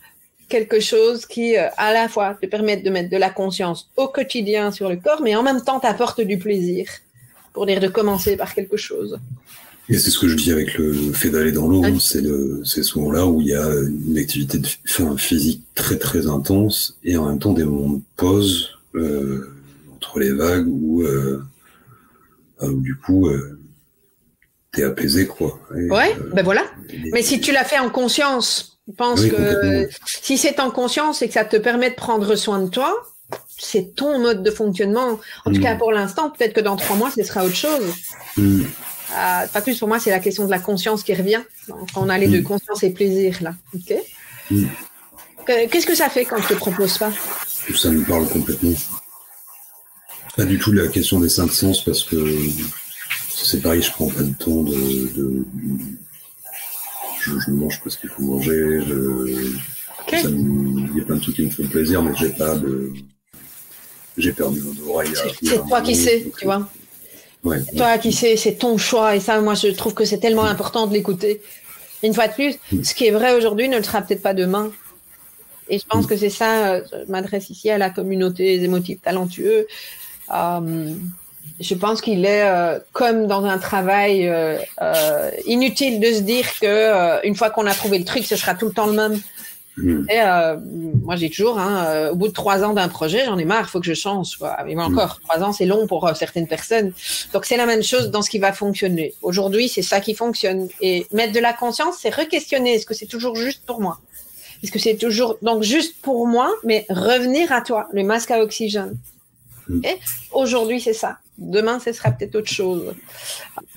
quelque chose qui, à la fois, te permette de mettre de la conscience au quotidien sur le corps, mais en même temps t'apporte du plaisir, pour dire de commencer par quelque chose. Et c'est ce que je dis avec le fait d'aller dans l'eau, c'est souvent là où il y a une activité physique très très intense et en même temps des moments de pause entre les vagues où du coup t'es apaisé, quoi. Et, ben voilà. Mais si tu l'as fait en conscience, je pense que si c'est en conscience et que ça te permet de prendre soin de toi, c'est ton mode de fonctionnement. En tout cas, pour l'instant, peut-être que dans 3 mois, ce sera autre chose. Pas plus, pour moi, c'est la question de la conscience qui revient. Donc, on a les deux, conscience et plaisir, là. Ok. Qu'est-ce que ça fait quand je te propose pas? Ça me parle complètement. Pas du tout la question des 5 sens, parce que c'est pareil, je prends pas le temps je mange parce qu'il faut manger. Il y a plein de trucs qui me font plaisir, mais j'ai perdu l'odorat. C'est toi qui sais, tu vois. Ouais, c'est toi qui sais, c'est ton choix. Et ça, moi, je trouve que c'est tellement important de l'écouter. Une fois de plus, ce qui est vrai aujourd'hui ne le sera peut-être pas demain. Et je pense que c'est ça, je m'adresse ici à la communauté des émotifs talentueux. Je pense qu'il est comme dans un travail inutile de se dire que une fois qu'on a trouvé le truc, ce sera tout le temps le même. Et moi, j'ai toujours, au bout de 3 ans d'un projet, j'en ai marre, il faut que je change. Quoi. Mais encore, 3 ans, c'est long pour certaines personnes. Donc, c'est la même chose dans ce qui va fonctionner. Aujourd'hui, c'est ça qui fonctionne. Et mettre de la conscience, c'est re-questionner. Est-ce que c'est toujours juste pour moi? Est-ce que c'est toujours donc juste pour moi, mais revenir à toi, le masque à oxygène. Et aujourd'hui, c'est ça. Demain, ce sera peut-être autre chose.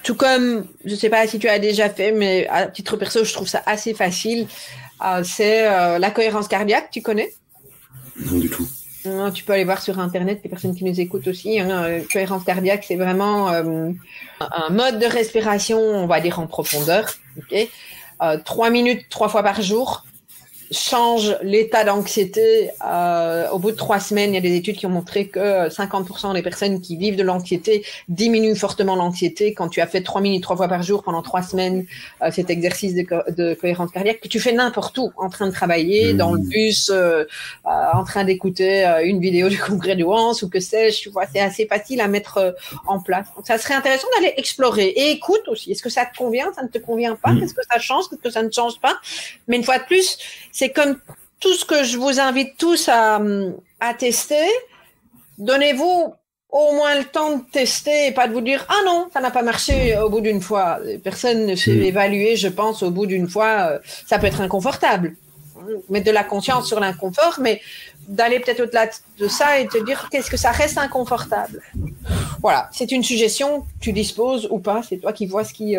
Tout comme, je ne sais pas si tu as déjà fait, mais à titre perso, je trouve ça assez facile. C'est la cohérence cardiaque, tu connais? Non, du tout. Tu peux aller voir sur Internet, les personnes qui nous écoutent aussi. Cohérence cardiaque, c'est vraiment un mode de respiration, on va dire en profondeur. 3 minutes, 3 fois par jour. Change l'état d'anxiété. Au bout de 3 semaines, il y a des études qui ont montré que 50% des personnes qui vivent de l'anxiété diminuent fortement l'anxiété quand tu as fait 3 minutes 3 fois par jour pendant 3 semaines cet exercice de cohérence cardiaque, que tu fais n'importe où, en train de travailler, dans le bus, en train d'écouter une vidéo du congrès de Wans ou que sais-je, tu vois, c'est assez facile à mettre en place. Donc, ça serait intéressant d'aller explorer. Et écoute aussi, est-ce que ça te convient, ça ne te convient pas, est-ce que ça change, est-ce que ça ne change pas? Mais une fois de plus, c'est comme tout ce que je vous invite tous à tester. Donnez-vous au moins le temps de tester et pas de vous dire « Ah non, ça n'a pas marché au bout d'une fois ». Personne ne s'est évalué, je pense, au bout d'une fois. Ça peut être inconfortable. Mettre de la conscience sur l'inconfort, mais d'aller peut-être au-delà de ça et te dire qu'est-ce que ça reste inconfortable. Voilà, c'est une suggestion, tu disposes ou pas, c'est toi qui vois ce qui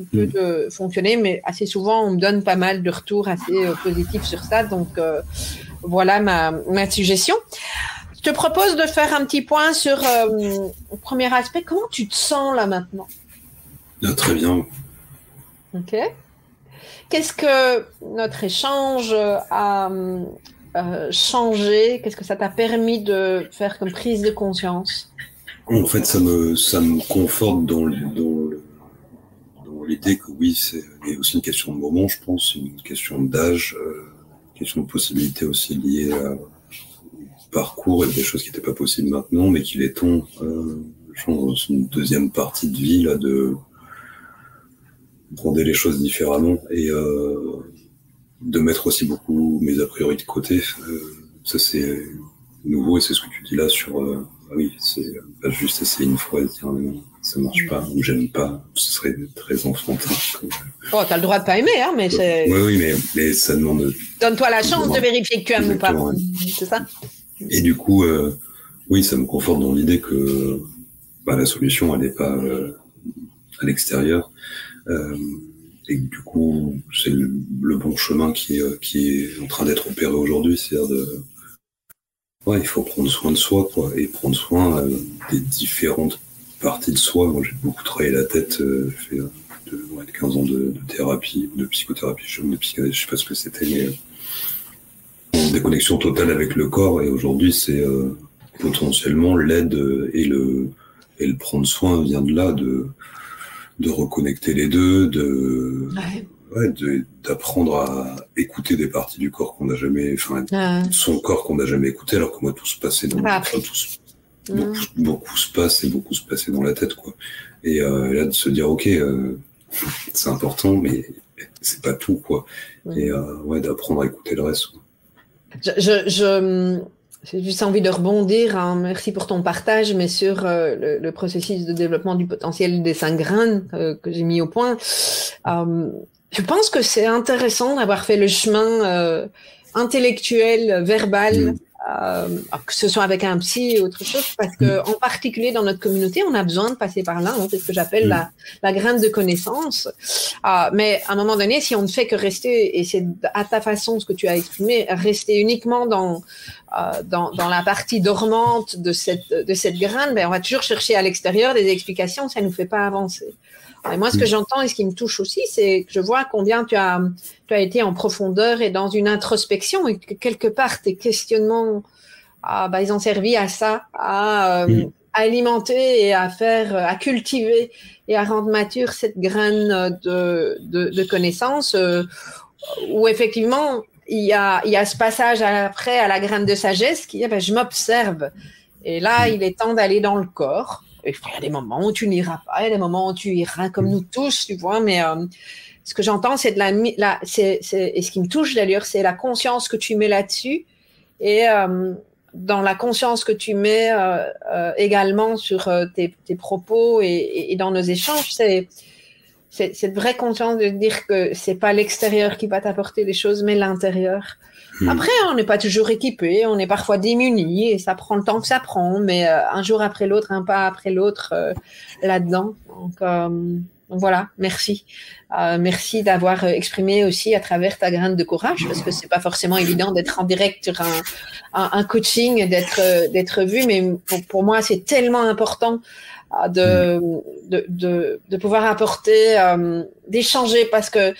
peut te fonctionner, mais assez souvent on me donne pas mal de retours assez positifs sur ça, donc voilà ma suggestion. Je te propose de faire un petit point sur le premier aspect. Comment tu te sens là maintenant? Très bien. Ok. Qu'est-ce que notre échange a changé? Qu'est-ce que ça t'a permis de faire comme prise de conscience? En fait, ça me conforte dans l'idée que oui, c'est aussi une question de moment, je pense, une question d'âge, une question de possibilité aussi liée au parcours et des choses qui n'étaient pas possibles maintenant, mais qu'il est temps, je pense, dans une deuxième partie de vie, là, de prendre les choses différemment et de mettre aussi beaucoup mes a priori de côté. Ça, c'est nouveau et c'est ce que tu dis là sur oui, c'est pas juste essayer une fois et dire non, ça marche pas ou j'aime pas, ce serait très enfantin. Oh, t'as le droit de pas aimer, hein, mais c'est... Oui, mais ça demande... Donne-toi la chance de vérifier que tu aimes ou pas, c'est ça? Et du coup, oui, ça me conforte dans l'idée que la solution, elle n'est pas à l'extérieur. Et du coup, c'est le bon chemin qui est en train d'être opéré aujourd'hui, c'est-à-dire il faut prendre soin de soi, quoi, et prendre soin des différentes partie de soi. Moi, j'ai beaucoup travaillé la tête. J'ai fait 15 ans de thérapie, de psychothérapie, de psychanalyse, je sais pas ce que c'était, mais déconnexion totale avec le corps. Et aujourd'hui, c'est potentiellement l'aide et le prendre soin vient de là, de reconnecter les deux, d'apprendre à écouter des parties du corps qu'on n'a jamais, son corps qu'on n'a jamais écouté, alors que moi tout se passait dans beaucoup se passe et beaucoup se passait dans la tête, quoi. Et là de se dire ok, c'est important, mais c'est pas tout, quoi. Et d'apprendre à écouter le reste, quoi. J'ai juste envie de rebondir, hein. Merci pour ton partage, mais sur le processus de développement du potentiel des 5 graines que j'ai mis au point. Je pense que c'est intéressant d'avoir fait le chemin intellectuel, verbal, que ce soit avec un psy ou autre chose, parce que en particulier dans notre communauté, on a besoin de passer par là. Hein, c'est ce que j'appelle la graine de connaissance. Mais à un moment donné, si on ne fait que rester, et c'est à ta façon ce que tu as exprimé, rester uniquement dans la partie dormante de cette graine, ben on va toujours chercher à l'extérieur des explications, ça nous fait pas avancer. Et moi, ce que j'entends et ce qui me touche aussi, c'est que je vois combien tu as été en profondeur et dans une introspection, et que quelque part tes questionnements, ils ont servi à ça, à alimenter et à cultiver et à rendre mature cette graine de connaissance, où effectivement il y a ce passage après à la graine de sagesse qui est je m'observe, et là il est temps d'aller dans le corps. Il y a des moments où tu n'iras pas, il y a des moments où tu iras comme nous tous, tu vois, mais ce que j'entends, c'est et ce qui me touche d'ailleurs, c'est la conscience que tu mets là-dessus, et dans la conscience que tu mets également sur tes propos et dans nos échanges, c'est cette vraie conscience de dire que c'est pas l'extérieur qui va t'apporter les choses, mais l'intérieur. Après, on n'est pas toujours équipé, on est parfois démunis, et ça prend le temps que ça prend, mais un jour après l'autre, un pas après l'autre là-dedans. Donc voilà, merci. Merci d'avoir exprimé aussi à travers ta graine de courage, parce que c'est pas forcément évident d'être en direct sur un coaching et d'être vu, mais pour moi, c'est tellement important de pouvoir apporter, d'échanger, parce que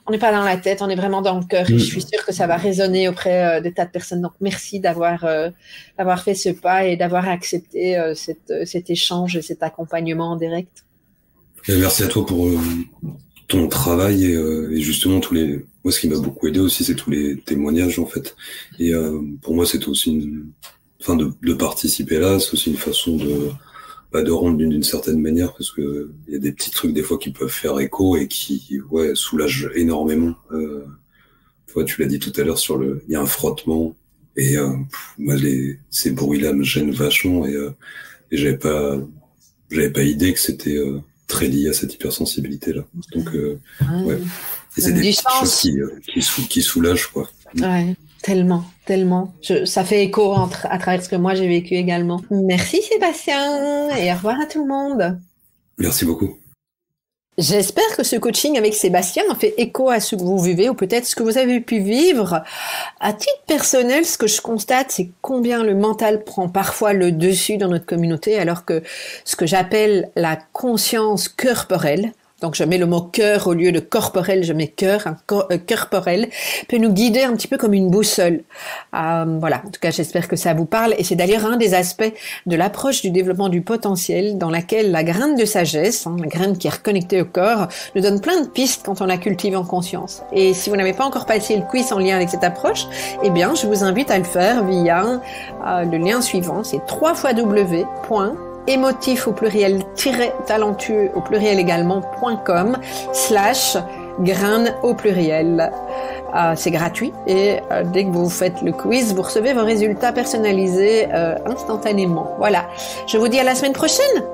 on n'est pas dans la tête, on est vraiment dans le cœur, et je suis sûre que ça va résonner auprès de tas de personnes. Donc merci d'avoir fait ce pas et d'avoir accepté cet échange et cet accompagnement en direct. Et merci à toi pour ton travail et justement moi ce qui m'a beaucoup aidé aussi, c'est tous les témoignages en fait. Et pour moi c'est aussi de participer là, c'est aussi une façon de rendre d'une certaine manière, parce que il y a des petits trucs des fois qui peuvent faire écho et qui soulagent énormément. Tu l'as dit tout à l'heure il y a un frottement, et moi ces bruits-là me gênent vachement, et j'avais pas idée que c'était très lié à cette hypersensibilité-là. Donc et c'est des petites choses qui soulagent, quoi. Ouais. Tellement. Ça fait écho à travers ce que moi j'ai vécu également. Merci Sébastien, et au revoir à tout le monde. Merci beaucoup. J'espère que ce coaching avec Sébastien a fait écho à ce que vous vivez, ou peut-être ce que vous avez pu vivre. À titre personnel, ce que je constate, c'est combien le mental prend parfois le dessus dans notre communauté, alors que ce que j'appelle la conscience corporelle, donc je mets le mot cœur au lieu de corporel, je mets cœur, corporel, peut nous guider un petit peu comme une boussole. Voilà, en tout cas j'espère que ça vous parle, et c'est d'ailleurs un des aspects de l'approche du développement du potentiel, dans laquelle la graine de sagesse, la graine qui est reconnectée au corps, nous donne plein de pistes quand on la cultive en conscience. Et si vous n'avez pas encore passé le quiz en lien avec cette approche, eh bien je vous invite à le faire via le lien suivant, c'est www.émotif au pluriel talentueux au pluriel également .com/graine au pluriel. C'est gratuit, et dès que vous faites le quiz, vous recevez vos résultats personnalisés instantanément. Voilà. Je vous dis à la semaine prochaine.